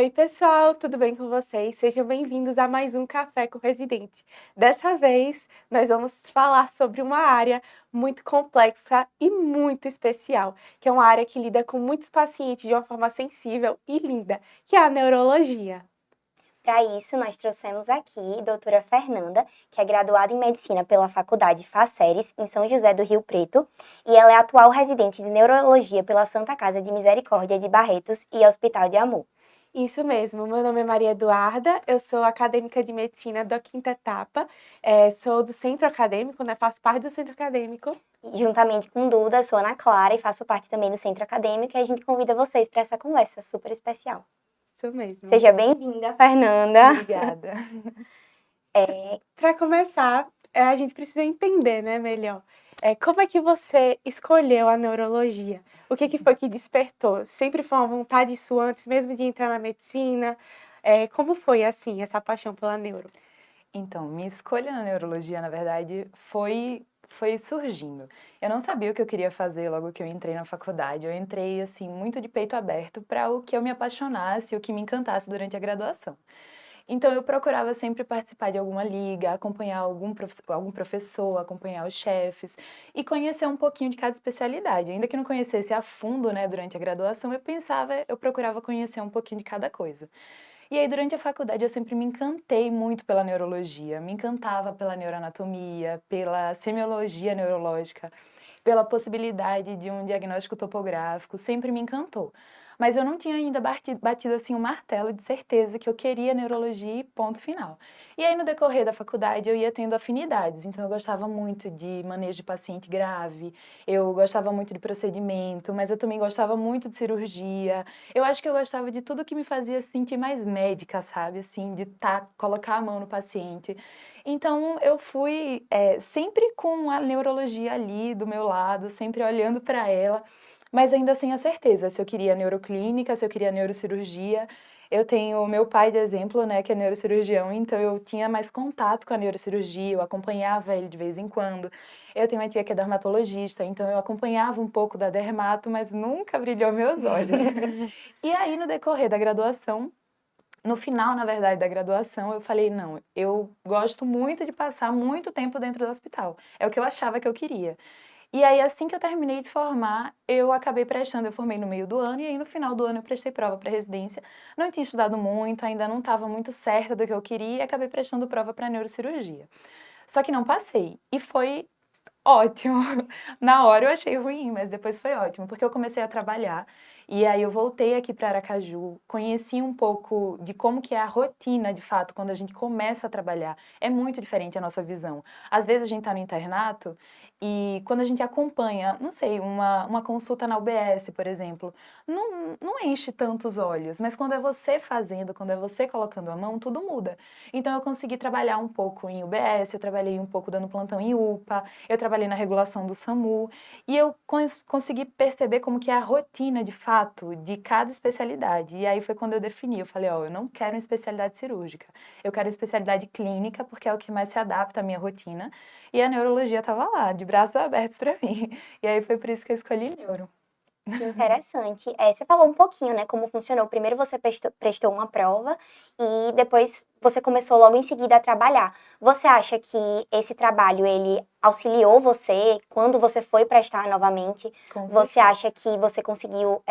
Oi, pessoal, tudo bem com vocês? Sejam bem-vindos a mais um Café com Residente. Dessa vez, nós vamos falar sobre uma área muito complexa e muito especial, que é uma área que lida com muitos pacientes de uma forma sensível e linda, que é a neurologia. Para isso, nós trouxemos aqui a doutora Fernanda, que é graduada em Medicina pela Faculdade Faceres, em São José do Rio Preto, e ela é atual residente de Neurologia pela Santa Casa de Misericórdia de Barretos e Hospital de Amor. Isso mesmo, meu nome é Maria Eduarda, eu sou acadêmica de medicina da quinta etapa, sou do centro acadêmico, né? Faço parte do centro acadêmico. E, juntamente com Duda, sou Ana Clara e faço parte também do Centro Acadêmico, e a gente convida vocês para essa conversa super especial. Isso mesmo. Seja bem-vinda, Fernanda. Obrigada. Para começar, a gente precisa entender, né, melhor, como é que você escolheu a neurologia? O que foi que despertou? Sempre foi uma vontade sua antes mesmo de entrar na medicina? Como foi, assim, essa paixão pela neuro? Então, minha escolha na neurologia, na verdade, foi surgindo. Eu não sabia o que eu queria fazer logo que eu entrei na faculdade. Eu entrei, assim, muito de peito aberto para o que eu me apaixonasse, o que me encantasse durante a graduação. Então, eu procurava sempre participar de alguma liga, acompanhar algum professor, acompanhar os chefes e conhecer um pouquinho de cada especialidade. Ainda que não conhecesse a fundo, né, durante a graduação, eu procurava conhecer um pouquinho de cada coisa. E aí, durante a faculdade, eu sempre me encantei muito pela neurologia, me encantava pela neuroanatomia, pela semiologia neurológica, pela possibilidade de um diagnóstico topográfico, sempre me encantou. Mas eu não tinha ainda batido assim o martelo de certeza que eu queria neurologia e ponto final. E aí, no decorrer da faculdade, eu ia tendo afinidades. Então, eu gostava muito de manejo de paciente grave, eu gostava muito de procedimento, mas eu também gostava muito de cirurgia. Eu acho que eu gostava de tudo que me fazia sentir mais médica, sabe? Assim, de colocar a mão no paciente. Então, eu fui sempre com a neurologia ali do meu lado, sempre olhando para ela, mas ainda sem a certeza se eu queria neuroclínica, se eu queria neurocirurgia. Eu tenho o meu pai de exemplo, né, que é neurocirurgião, então eu tinha mais contato com a neurocirurgia, eu acompanhava ele de vez em quando. Eu tenho uma tia que é dermatologista, então eu acompanhava um pouco da dermato, mas nunca brilhou meus olhos. E aí, no decorrer da graduação, no final, na verdade, da graduação, eu falei, não, eu gosto muito de passar muito tempo dentro do hospital. É o que eu achava que eu queria. E aí, assim que eu terminei de formar, eu acabei prestando, eu formei no meio do ano, e aí no final do ano eu prestei prova para residência. Não tinha estudado muito, ainda não estava muito certa do que eu queria, e acabei prestando prova para neurocirurgia. Só que não passei, e foi ótimo. Na hora eu achei ruim, mas depois foi ótimo, porque eu comecei a trabalhar e aí eu voltei aqui para Aracaju, conheci um pouco de como que é a rotina, de fato, quando a gente começa a trabalhar. É muito diferente a nossa visão. Às vezes a gente está no internato e quando a gente acompanha, não sei, uma consulta na UBS, por exemplo, não enche tantos olhos, mas quando é você fazendo, quando é você colocando a mão, tudo muda. Então eu consegui trabalhar um pouco em UBS, eu trabalhei um pouco dando plantão em UPA, eu trabalhei na regulação do SAMU e eu consegui perceber como que é a rotina, de fato, de cada especialidade. E aí foi quando eu defini, eu falei, ó, eu não quero uma especialidade cirúrgica, eu quero uma especialidade clínica porque é o que mais se adapta à minha rotina. E a neurologia estava lá, de braços abertos para mim. E aí foi por isso que eu escolhi neuro. Que interessante. Você falou um pouquinho, né, como funcionou. Primeiro você prestou uma prova e depois você começou logo em seguida a trabalhar. Você acha que esse trabalho, ele auxiliou você quando você foi prestar novamente? Com Você certeza. acha que você conseguiu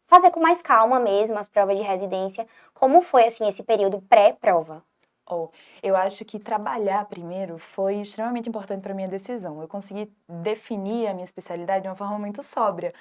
fazer com mais calma mesmo as provas de residência? Como foi, assim, esse período pré-prova? Oh, eu acho que trabalhar primeiro foi extremamente importante para minha decisão. Eu consegui definir a minha especialidade de uma forma muito sóbria,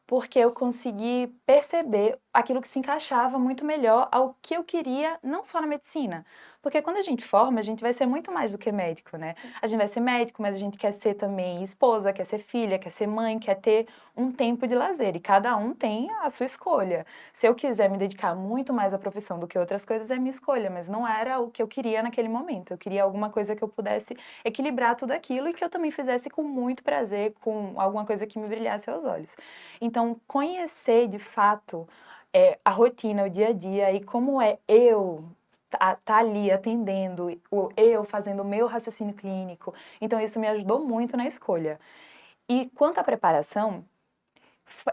porque eu consegui perceber aquilo que se encaixava muito melhor ao que eu queria, não só na medicina. Porque quando a gente forma, a gente vai ser muito mais do que médico, né? A gente vai ser médico, mas a gente quer ser também esposa, quer ser filha, quer ser mãe, quer ter um tempo de lazer. E cada um tem a sua escolha. Se eu quiser me dedicar muito mais à profissão do que outras coisas, é minha escolha, mas não era o que eu queria naquele momento. Eu queria alguma coisa que eu pudesse equilibrar tudo aquilo e que eu também fizesse com muito prazer, com alguma coisa que me brilhasse aos olhos. Então, conhecer de fato a rotina, o dia a dia e como é eu tá ali atendendo, eu fazendo o meu raciocínio clínico. Então, isso me ajudou muito na escolha. E quanto à preparação,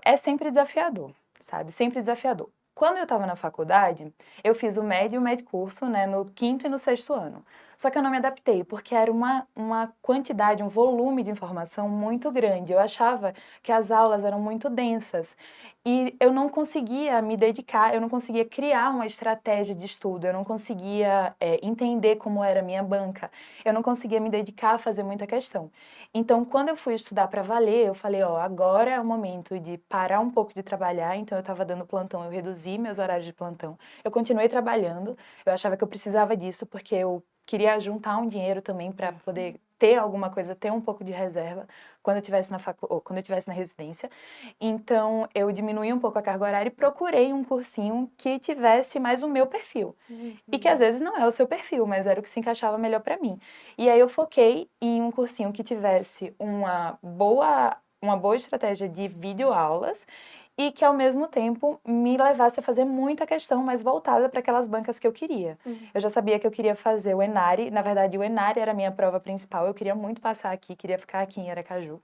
é sempre desafiador, sabe? Sempre desafiador. quando eu estava na faculdade, eu fiz o médio e o médio curso, né, no quinto e no sexto ano. Só que eu não me adaptei, porque era uma quantidade, um volume de informação muito grande. Eu achava que as aulas eram muito densas e eu não conseguia me dedicar, eu não conseguia criar uma estratégia de estudo, eu não conseguia entender como era a minha banca, eu não conseguia me dedicar a fazer muita questão. Então, quando eu fui estudar para valer, eu falei, ó, agora é o momento de parar um pouco de trabalhar. Então, eu estava dando plantão, eu reduzi meus horários de plantão. Eu continuei trabalhando, eu achava que eu precisava disso porque eu queria juntar um dinheiro também para poder ter alguma coisa, ter um pouco de reserva quando eu estivesse ou quando eu estivesse na residência. Então, eu diminuí um pouco a carga horária e procurei um cursinho que tivesse mais o meu perfil. E que às vezes não é o seu perfil, mas era o que se encaixava melhor para mim. E aí eu foquei em um cursinho que tivesse uma boa estratégia de videoaulas e que ao mesmo tempo me levasse a fazer muita questão mais voltada para aquelas bancas que eu queria. Eu já sabia que eu queria fazer o Enare, na verdade o Enare era a minha prova principal, eu queria muito passar aqui, queria ficar aqui em Aracaju.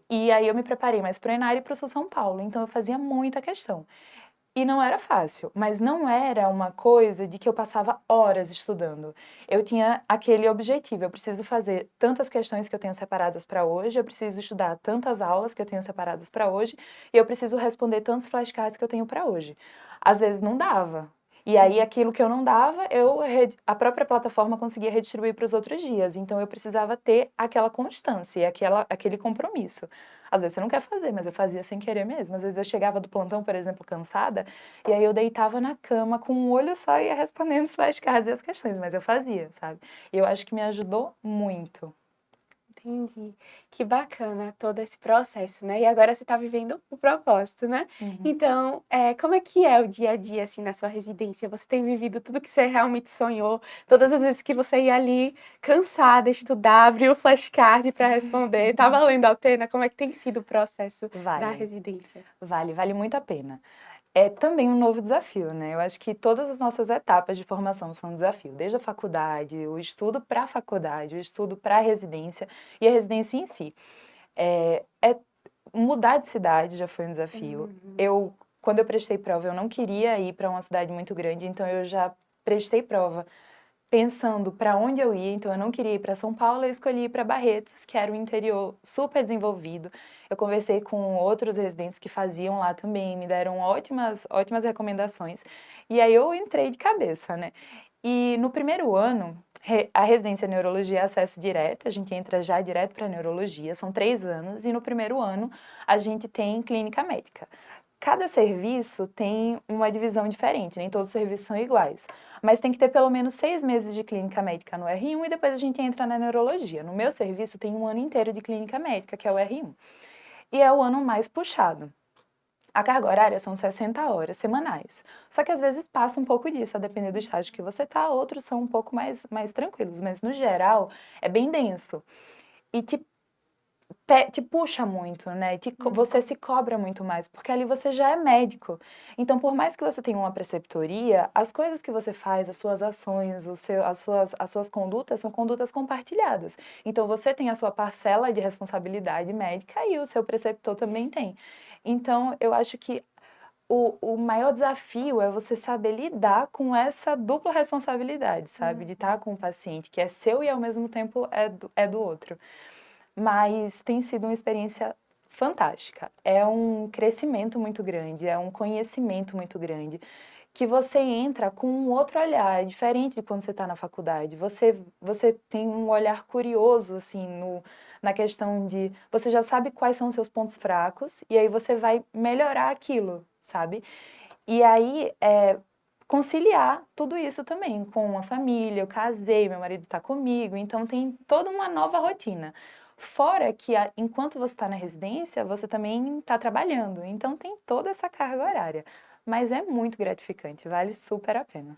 E aí eu me preparei mais para o Enare e para o Sul São Paulo, então eu fazia muita questão. E não era fácil, mas não era uma coisa de que eu passava horas estudando. Eu tinha aquele objetivo, eu preciso fazer tantas questões que eu tenho separadas para hoje, eu preciso estudar tantas aulas que eu tenho separadas para hoje, e eu preciso responder tantos flashcards que eu tenho para hoje. Às vezes não dava. E aí aquilo que eu não dava, a própria plataforma conseguia redistribuir para os outros dias. Então eu precisava ter aquela constância, aquele compromisso. Às vezes você não quer fazer, mas eu fazia sem querer mesmo. Às vezes eu chegava do plantão, por exemplo, cansada, e aí eu deitava na cama com um olho só e ia respondendo os flashcards e as questões, mas eu fazia, sabe? E eu acho que me ajudou muito. Entendi. Que bacana todo esse processo, né? E agora você está vivendo o propósito, né? Uhum. Então, como é que é o dia a dia, assim, na sua residência? Você tem vivido tudo que você realmente sonhou? Todas as vezes que você ia ali cansada, estudar, abrir o flashcard para responder, tá valendo a pena? Como é que tem sido o processo da Vale, residência? vale muito a pena. É também um novo desafio, né? Eu acho que todas as nossas etapas de formação são um desafio, desde a faculdade, o estudo para a faculdade, o estudo para a residência e a residência em si. Mudar de cidade já foi um desafio. Uhum. Quando eu prestei prova, eu não queria ir para uma cidade muito grande, então eu já prestei prova pensando para onde eu ia, então eu não queria ir para São Paulo, eu escolhi ir para Barretos, que era um interior super desenvolvido. Eu conversei com outros residentes que faziam lá também, me deram ótimas recomendações. E aí eu entrei de cabeça, né? E no primeiro ano, a residência de neurologia é acesso direto, a gente entra já direto para neurologia, são 3 anos, e no primeiro ano a gente tem clínica médica. Cada serviço tem uma divisão diferente, nem todos os serviços são iguais. Mas tem que ter pelo menos 6 meses de clínica médica no R1 e depois a gente entra na neurologia. No meu serviço tem um ano inteiro de clínica médica, que é o R1. E é o ano mais puxado. A carga horária são 60 horas semanais. Só que às vezes passa um pouco disso, a depender do estágio que você tá, outros são um pouco mais tranquilos, mas no geral é bem denso. E te puxa muito, né? Você se cobra muito mais, porque ali você já é médico. Então, por mais que você tenha uma preceptoria, as coisas que você faz, as suas ações, as suas condutas são condutas compartilhadas. Então, você tem a sua parcela de responsabilidade médica e o seu preceptor também tem. Então, eu acho que o maior desafio é você saber lidar com essa dupla responsabilidade, sabe? De estar com o paciente, que é seu e ao mesmo tempo é do outro. Mas tem sido uma experiência fantástica. É um crescimento muito grande, é um conhecimento muito grande, que você entra com um outro olhar, é diferente de quando você está na faculdade. Você tem um olhar curioso, assim, na questão de... Você já sabe quais são os seus pontos fracos, e aí você vai melhorar aquilo, sabe? E aí, conciliar tudo isso também com a família. Eu casei, meu marido está comigo, então tem toda uma nova rotina. Fora que, enquanto você está na residência, você também está trabalhando, então tem toda essa carga horária. Mas é muito gratificante, vale super a pena.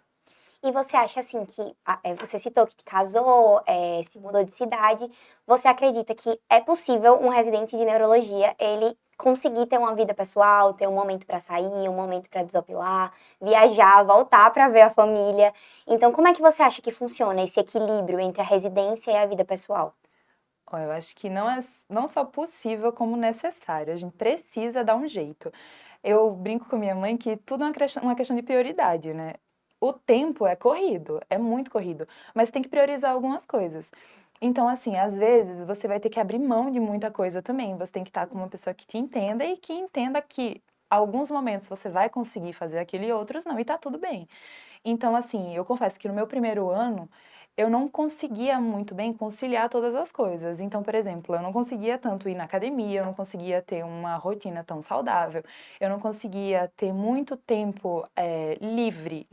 E você acha assim que você citou que casou, se mudou de cidade. Você acredita que é possível um residente de neurologia ele conseguir ter uma vida pessoal, ter um momento para sair, um momento para desopilar, viajar, voltar para ver a família? Então, como é que você acha que funciona esse equilíbrio entre a residência e a vida pessoal? Ó, eu acho que não é não só possível, como necessário. A gente precisa dar um jeito. Eu brinco com minha mãe que tudo é uma questão de prioridade, né? O tempo é corrido, é muito corrido, mas tem que priorizar algumas coisas. Então, assim, às vezes você vai ter que abrir mão de muita coisa também. Você tem que estar com uma pessoa que te entenda e que entenda que alguns momentos você vai conseguir fazer aquilo e outros não, e tá tudo bem. Então, assim, eu confesso que no meu primeiro ano eu não conseguia muito bem conciliar todas as coisas. Então, por exemplo, eu não conseguia tanto ir na academia, eu não conseguia ter uma rotina tão saudável, eu não conseguia ter muito tempo livre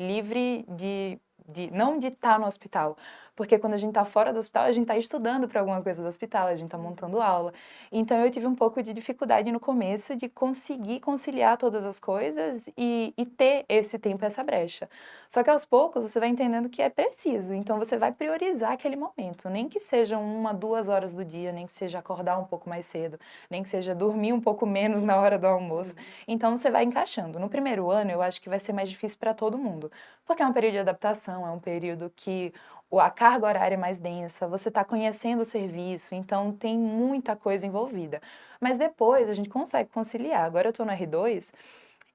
não de estar no hospital, porque quando a gente está fora do hospital, a gente está estudando para alguma coisa do hospital, a gente está montando aula. Então, eu tive um pouco de dificuldade no começo de conseguir conciliar todas as coisas e ter esse tempo, essa brecha. Só que aos poucos você vai entendendo que é preciso, então você vai priorizar aquele momento, nem que sejam 1, 2 horas do dia, nem que seja acordar um pouco mais cedo, nem que seja dormir um pouco menos na hora do almoço. Então você vai encaixando. No primeiro ano eu acho que vai ser mais difícil para todo mundo, porque é um período de adaptação, é um período que a carga horária é mais densa, você está conhecendo o serviço, então tem muita coisa envolvida. Mas depois a gente consegue conciliar. Agora eu estou no R2.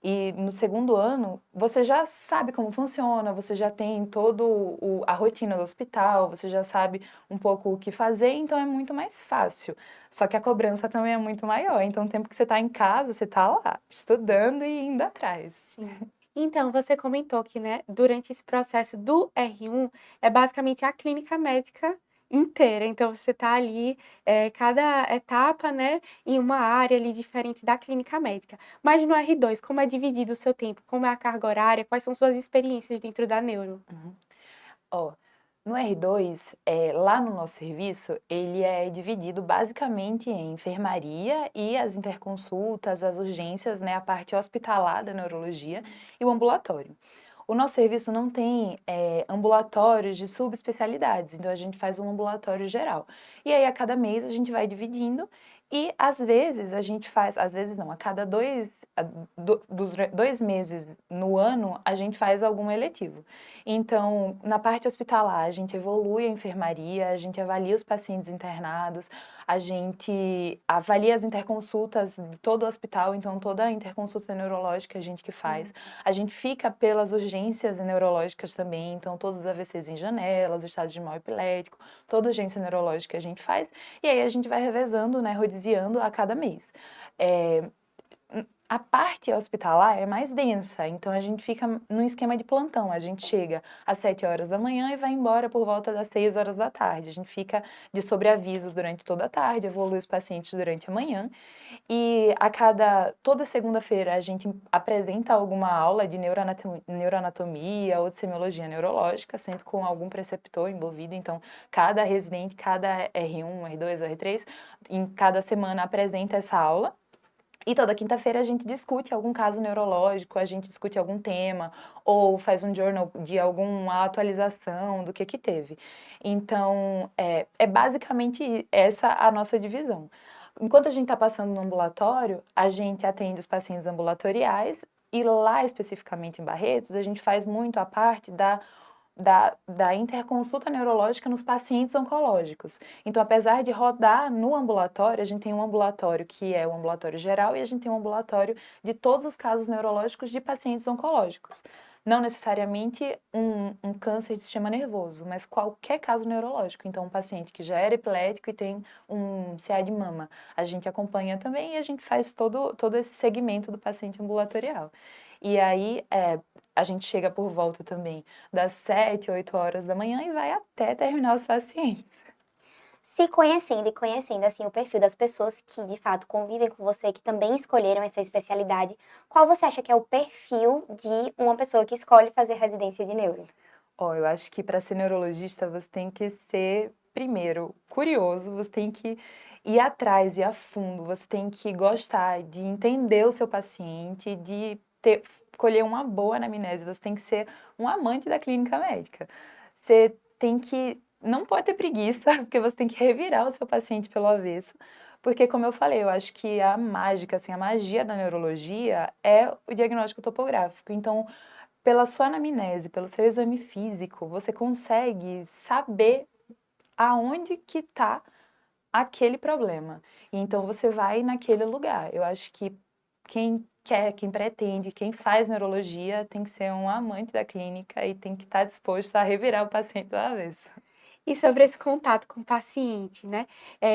E no segundo ano, você já sabe como funciona, você já tem a rotina do hospital, você já sabe um pouco o que fazer, então é muito mais fácil. Só que a cobrança também é muito maior. Então, o tempo que você está em casa, você está lá, estudando e indo atrás. Sim. Então, você comentou que, né, durante esse processo do R1, é basicamente a clínica médica inteira. Então, você está ali, cada etapa, né, em uma área ali diferente da clínica médica. Mas no R2, como é dividido o seu tempo? Como é a carga horária? Quais são suas experiências dentro da neuro? Uhum. Ó, no R2, lá no nosso serviço, ele é dividido basicamente em enfermaria e as interconsultas, as urgências, né, a parte hospitalar da neurologia e o ambulatório. O nosso serviço não tem ambulatórios de subespecialidades, então a gente faz um ambulatório geral. E aí a cada mês a gente vai dividindo e às vezes a gente faz, às vezes não, a cada 2 meses no ano a gente faz algum eletivo. Então, na parte hospitalar, a gente evolui a enfermaria, a gente avalia os pacientes internados, a gente avalia as interconsultas de todo o hospital, então toda a interconsulta neurológica a gente que faz. A gente fica pelas urgências neurológicas também, então todos os AVCs em janela, os estados de mal epilético, toda urgência neurológica a gente faz, e aí a gente vai revezando, né, rodiziando a cada mês. É, a parte hospitalar é mais densa, então a gente fica num esquema de plantão. A gente chega às 7 horas da manhã e vai embora por volta das 6 horas da tarde. A gente fica de sobreaviso durante toda a tarde, evolui os pacientes durante a manhã. E toda segunda-feira a gente apresenta alguma aula de neuroanatomia ou de semiologia neurológica, sempre com algum preceptor envolvido. Então, cada residente, cada R1, R2, R3, em cada semana apresenta essa aula. E toda quinta-feira a gente discute algum caso neurológico, a gente discute algum tema, ou faz um journal de alguma atualização do que teve. Então, é basicamente essa a nossa divisão. Enquanto a gente está passando no ambulatório, a gente atende os pacientes ambulatoriais, e lá especificamente em Barretos, a gente faz muito a parte da interconsulta neurológica nos pacientes oncológicos. Então, apesar de rodar no ambulatório, a gente tem um ambulatório que é o ambulatório geral e a gente tem um ambulatório de todos os casos neurológicos de pacientes oncológicos. Não necessariamente um câncer de sistema nervoso, mas qualquer caso neurológico. Então, um paciente que já era epilético e tem um CA de mama, a gente acompanha também e a gente faz todo esse segmento do paciente ambulatorial. E aí, a gente chega por volta também das 7, 8 horas da manhã e vai até terminar os pacientes. Se conhecendo e conhecendo assim o perfil das pessoas que de fato convivem com você, que também escolheram essa especialidade, qual você acha que é o perfil de uma pessoa que escolhe fazer residência de neuro? Ó, eu acho que para ser neurologista você tem que ser, primeiro, curioso, você tem que ir atrás, ir a fundo, você tem que gostar de entender o seu paciente, de colher uma boa anamnese, você tem que ser um amante da clínica médica. Você tem que, não pode ter preguiça, porque você tem que revirar o seu paciente pelo avesso, porque como eu falei, eu acho que a mágica, assim, a magia da neurologia é o diagnóstico topográfico. Então, pela sua anamnese, pelo seu exame físico, você consegue saber aonde que está aquele problema. E então você vai naquele lugar. Eu acho que quem quer, quem pretende, quem faz neurologia tem que ser um amante da clínica e tem que estar disposto a revirar o paciente do avesso. E sobre esse contato com o paciente, né,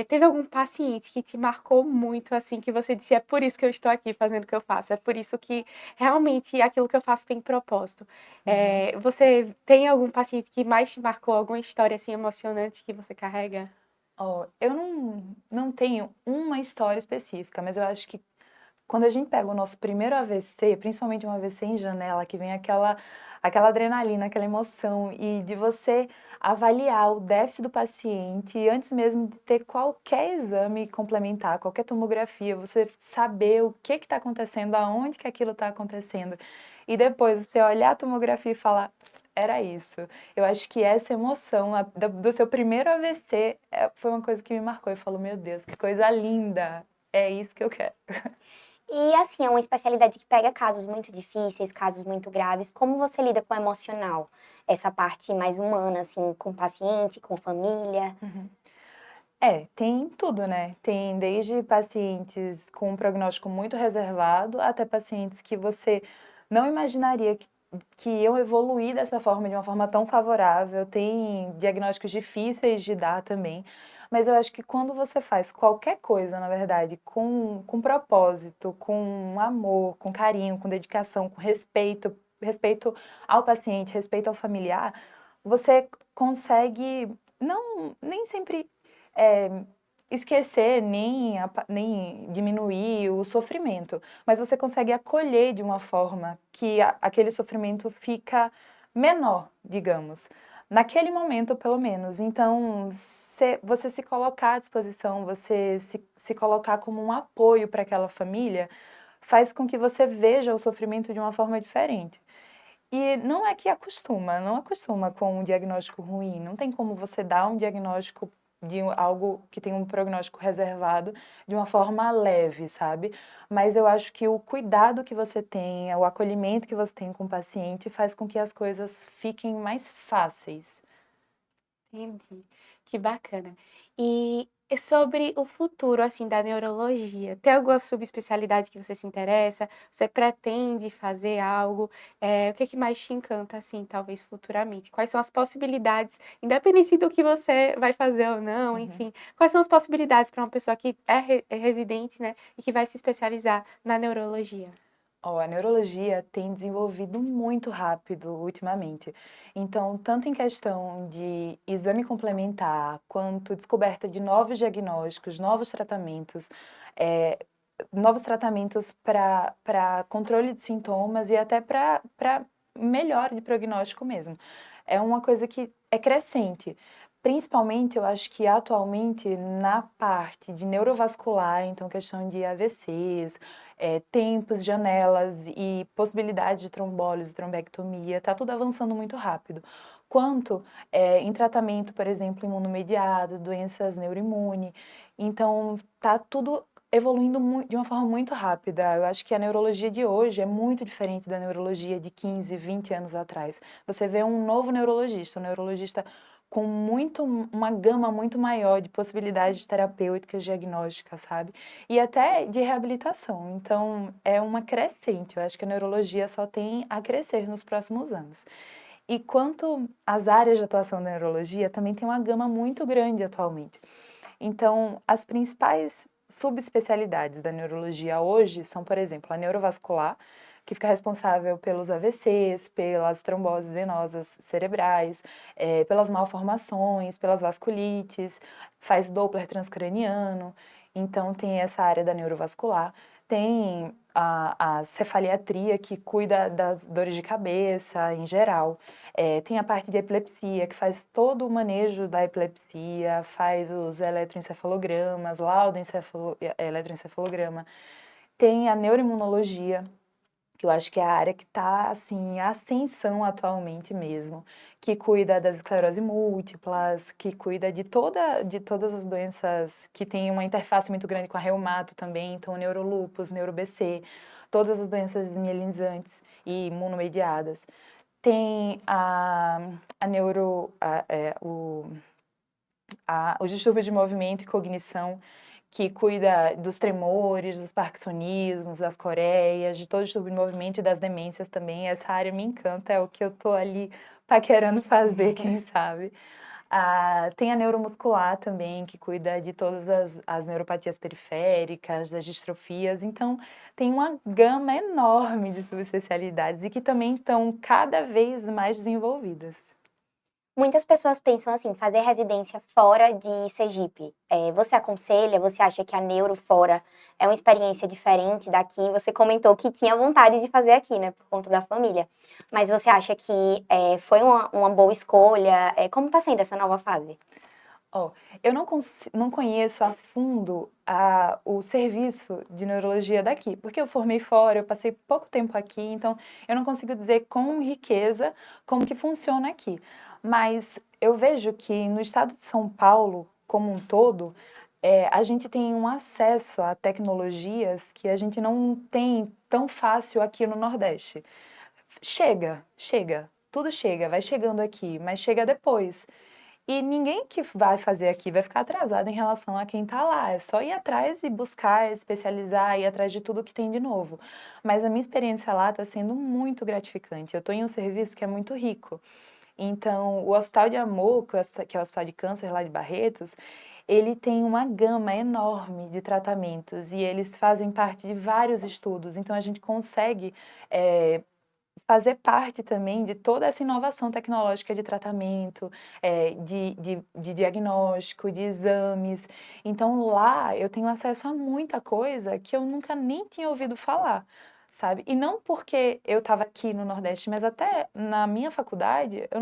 teve algum paciente que te marcou muito, assim, que você disse: "É por isso que eu estou aqui fazendo o que eu faço, é por isso que realmente aquilo que eu faço tem propósito". Uhum. Você tem algum paciente que mais te marcou, alguma história, assim, emocionante que você carrega? Ó, eu não tenho uma história específica, mas eu acho que quando a gente pega o nosso primeiro AVC, principalmente um AVC em janela, que vem aquela adrenalina, aquela emoção, e de você avaliar o déficit do paciente antes mesmo de ter qualquer exame complementar, qualquer tomografia, você saber o que está acontecendo, aonde que aquilo está acontecendo, e depois você olhar a tomografia e falar, era isso. Eu acho que essa emoção do seu primeiro AVC foi uma coisa que me marcou. Eu falo, meu Deus, que coisa linda! É isso que eu quero. E assim, é uma especialidade que pega casos muito difíceis, casos muito graves. Como você lida com o emocional? Essa parte mais humana, assim, com o paciente, com família? Uhum. Tem tudo, né? Tem desde pacientes com um prognóstico muito reservado até pacientes que você não imaginaria que iam evoluir dessa forma, de uma forma tão favorável. Tem diagnósticos difíceis de dar também. Mas eu acho que quando você faz qualquer coisa, na verdade, com propósito, com amor, com carinho, com dedicação, com respeito, respeito ao paciente, respeito ao familiar, você consegue não, nem sempre eh, esquecer nem diminuir o sofrimento, mas você consegue acolher de uma forma que aquele sofrimento fica menor, digamos, naquele momento pelo menos. Então, você se colocar à disposição, você se colocar como um apoio para aquela família, faz com que você veja o sofrimento de uma forma diferente. E não é que acostuma, não acostuma com um diagnóstico ruim, não tem como você dar um diagnóstico de algo que tem um prognóstico reservado de uma forma leve, sabe? Mas eu acho que o cuidado que você tem, o acolhimento que você tem com o paciente faz com que as coisas fiquem mais fáceis. Entendi, que bacana. E sobre o futuro, assim, da neurologia, tem alguma subespecialidade que você se interessa? Você pretende fazer algo? O que que mais te encanta, assim, talvez futuramente? Quais são as possibilidades, independente do que você vai fazer ou não, Uhum. enfim, quais são as possibilidades para uma pessoa que é residente, né, e que vai se especializar na neurologia? Ó, a neurologia tem desenvolvido muito rápido ultimamente. Então, tanto em questão de exame complementar, quanto descoberta de novos diagnósticos, eh, novos tratamentos para controle de sintomas e até para melhora de prognóstico mesmo. É uma coisa que é crescente. Principalmente, eu acho que atualmente na parte de neurovascular, então questão de AVCs, tempos, janelas e possibilidade de trombólise, trombectomia, está tudo avançando muito rápido. Quanto em tratamento, por exemplo, imunomediado, doenças neuroimune. Então, está tudo evoluindo de uma forma muito rápida. Eu acho que a neurologia de hoje é muito diferente da neurologia de 15, 20 anos atrás. Você vê um neurologista com uma gama muito maior de possibilidades terapêuticas, diagnósticas, sabe? E até de reabilitação. Então, é uma crescente. Eu acho que a neurologia só tem a crescer nos próximos anos. E quanto às áreas de atuação da neurologia, também tem uma gama muito grande atualmente. Então, as principais subespecialidades da neurologia hoje são, por exemplo, a neurovascular, que fica responsável pelos AVCs, pelas tromboses venosas cerebrais, pelas malformações, pelas vasculites, faz Doppler transcraniano. Então, tem essa área da neurovascular. Tem a cefaliatria, que cuida das dores de cabeça em geral. Tem a parte de epilepsia, que faz todo o manejo da epilepsia, faz os eletroencefalogramas, eletroencefalograma. Tem a neuroimunologia, que eu acho que é a área que está, assim, em ascensão atualmente mesmo, que cuida das esclerose múltiplas, que cuida de todas as doenças que têm uma interface muito grande com a reumato também, então neurolúpus, neuro-BC, todas as doenças mielinizantes e imunomediadas. Tem a neuro, os distúrbios de movimento e cognição, que cuida dos tremores, dos parkinsonismos, das coreias, de todo o submovimento e das demências também. Essa área me encanta, é o que eu tô ali paquerando fazer, quem sabe. Tem a neuromuscular também, que cuida de todas as neuropatias periféricas, das distrofias. Então, tem uma gama enorme de subespecialidades e que também estão cada vez mais desenvolvidas. Muitas pessoas pensam assim, fazer residência fora de Sergipe. Você aconselha? Você acha que a neuro fora é uma experiência diferente daqui? Você comentou que tinha vontade de fazer aqui, né, por conta da família. Mas você acha que foi uma boa escolha? Como está sendo essa nova fase? Eu não conheço a fundo o serviço de neurologia daqui, porque eu formei fora, eu passei pouco tempo aqui, então eu não consigo dizer com riqueza como que funciona aqui. Mas eu vejo que no estado de São Paulo, como um todo, a gente tem um acesso a tecnologias que a gente não tem tão fácil aqui no Nordeste. Chega, tudo chega, vai chegando aqui, mas chega depois. E ninguém que vai fazer aqui vai ficar atrasado em relação a quem está lá. É só ir atrás e buscar, especializar, ir atrás de tudo que tem de novo. Mas a minha experiência lá está sendo muito gratificante. Eu estou em um serviço que é muito rico. Então, o Hospital de Amor, que é o Hospital de Câncer lá de Barretos, ele tem uma gama enorme de tratamentos e eles fazem parte de vários estudos. Então, a gente consegue fazer parte também de toda essa inovação tecnológica de tratamento, de diagnóstico, de exames. Então, lá eu tenho acesso a muita coisa que eu nunca nem tinha ouvido falar, sabe? E não porque eu estava aqui no Nordeste, mas até na minha faculdade eu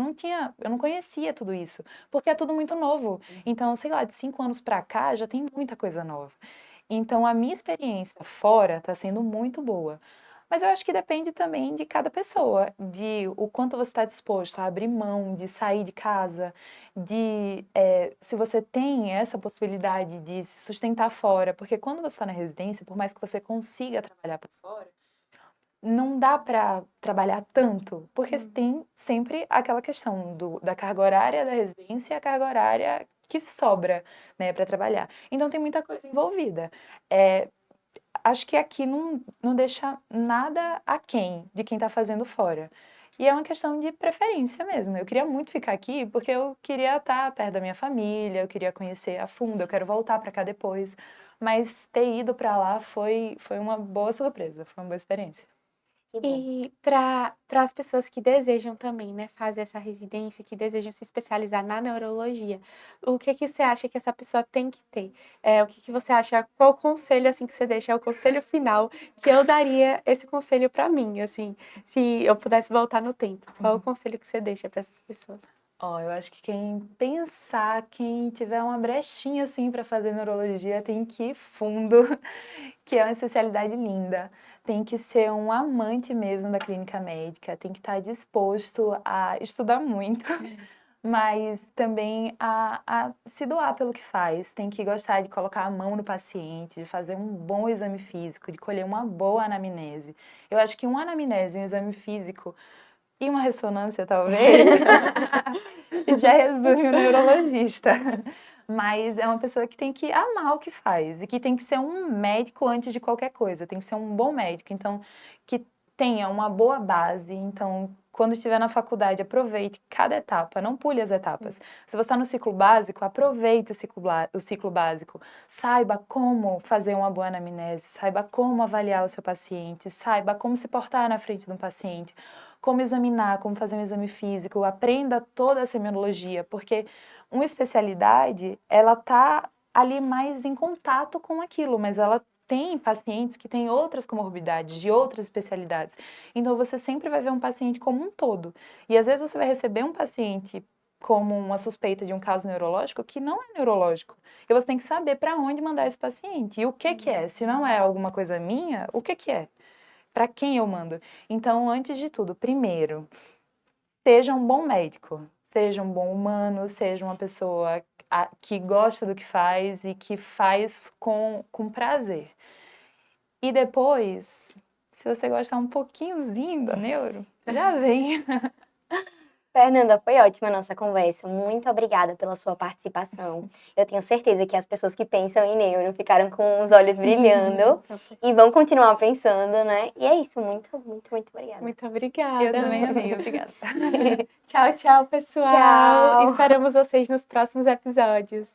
não conhecia tudo isso, porque é tudo muito novo. Então, sei lá, de 5 anos para cá já tem muita coisa nova. Então, a minha experiência fora está sendo muito boa. Mas eu acho que depende também de cada pessoa, de o quanto você está disposto a abrir mão, de sair de casa, se você tem essa possibilidade de se sustentar fora, porque quando você está na residência, por mais que você consiga trabalhar por fora, não dá para trabalhar tanto, porque tem sempre aquela questão da carga horária da residência e a carga horária que sobra, né, para trabalhar. Então tem muita coisa envolvida. Acho que aqui não deixa nada aquém de quem está fazendo fora. E é uma questão de preferência mesmo. Eu queria muito ficar aqui porque eu queria estar perto da minha família, eu queria conhecer a fundo, eu quero voltar para cá depois. Mas ter ido para lá foi uma boa surpresa, foi uma boa experiência. Que bom. E para as pessoas que desejam também, né, fazer essa residência, que desejam se especializar na neurologia, o que que você acha que essa pessoa tem que ter? O que que você acha, qual conselho, assim, que você deixa, é o conselho final que eu daria esse conselho para mim, assim, se eu pudesse voltar no tempo, qual o conselho que você deixa para essas pessoas? Eu acho que quem tiver uma brechinha assim para fazer neurologia tem que ir fundo, que é uma especialidade linda. Tem que ser um amante mesmo da clínica médica, tem que estar disposto a estudar muito, mas também a se doar pelo que faz. Tem que gostar de colocar a mão no paciente, de fazer um bom exame físico, de colher uma boa anamnese. Eu acho que uma anamnese, um exame físico e uma ressonância, talvez, já resume o neurologista. Mas é uma pessoa que tem que amar o que faz e que tem que ser um médico antes de qualquer coisa, tem que ser um bom médico. Então, que tenha uma boa base. Então, quando estiver na faculdade, aproveite cada etapa, não pule as etapas. Se você está no ciclo básico, aproveite o ciclo básico. Saiba como fazer uma boa anamnese, saiba como avaliar o seu paciente, saiba como se portar na frente de um paciente, como examinar, como fazer um exame físico, aprenda toda a semiologia, porque uma especialidade, ela tá ali mais em contato com aquilo, mas ela tem pacientes que têm outras comorbidades, de outras especialidades. Então, você sempre vai ver um paciente como um todo. E às vezes você vai receber um paciente como uma suspeita de um caso neurológico que não é neurológico. E você tem que saber para onde mandar esse paciente. E o que que é? Se não é alguma coisa minha, o que que é? Para quem eu mando? Então, antes de tudo, primeiro, seja um bom médico, seja um bom humano, seja uma pessoa que gosta do que faz e que faz com prazer. E depois, se você gostar um pouquinhozinho da neuro, já vem. Fernanda, foi ótima a nossa conversa. Muito obrigada pela sua participação. Eu tenho certeza que as pessoas que pensam em neuro ficaram com os olhos brilhando e vão continuar pensando, né? E é isso. Muito, muito, muito obrigada. Muito obrigada. Eu também amei, obrigada. Tchau, tchau, pessoal. Tchau. Esperamos vocês nos próximos episódios.